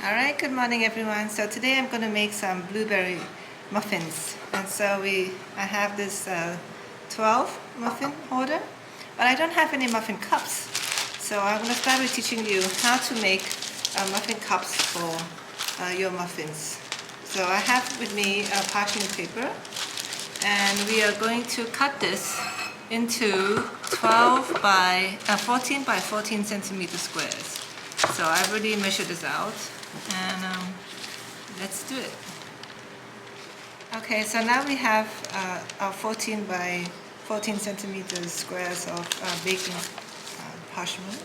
Alright, good morning everyone. So today I'm going to make some blueberry muffins. And so I have this 12 muffin holder, but I don't have any muffin cups. So I'm going to start with teaching you how to make muffin cups for your muffins. So I have with me parchment paper, and we are going to cut this into 14 by 14 centimeter squares. So I've already measured this out, and let's do it. Okay, so now we have our 14 by 14 centimeters squares of baking parchment,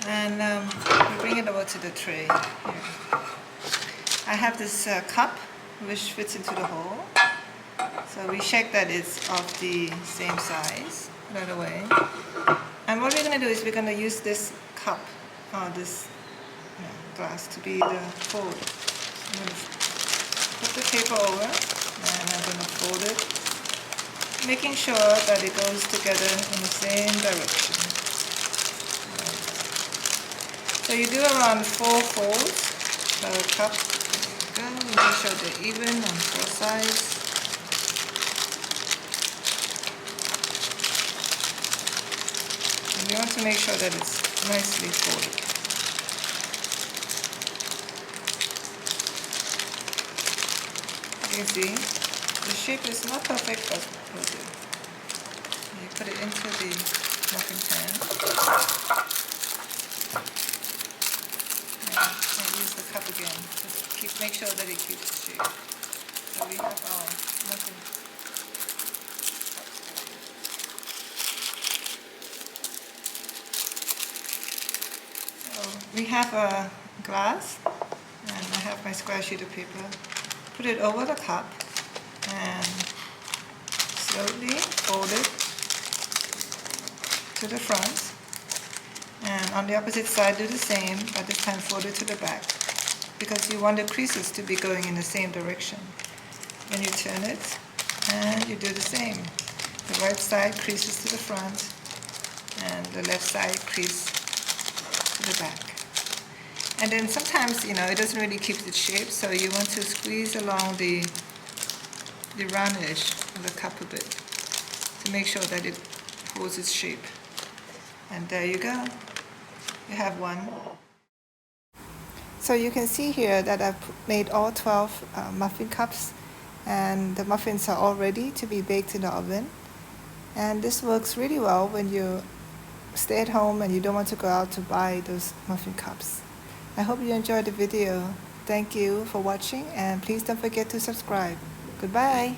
and we bring it over to the tray here. I have this cup which fits into the hole, so we check that it's of the same size right away. And what we're going to do is we're going to use this cup this glass to be the fold. I'm going to put the paper over, and I'm going to fold it, making sure that it goes together in the same direction. So you do around 4 folds per cup. Make sure they're even on 4 sides. And you want to make sure that it's nicely folded. You can see the shape is not perfect, but will do. You put it into the muffin pan. And use the cup again. Just make sure that it keeps the shape. So we have our muffin cups. We have a glass, and I have my square sheet of paper. Put it over the cup and slowly fold it to the front, and on the opposite side do the same, but this time fold it to the back, because you want the creases to be going in the same direction. Then you turn it and you do the same. The right side creases to the front and the left side crease to the back. And then sometimes, it doesn't really keep its shape, so you want to squeeze along the round edge of the cup a bit to make sure that it holds its shape. And there you go. You have one. So you can see here that I've made all 12 muffin cups, and the muffins are all ready to be baked in the oven. And this works really well when you stay at home and you don't want to go out to buy those muffin cups. I hope you enjoyed the video. Thank you for watching, and please don't forget to subscribe. Goodbye.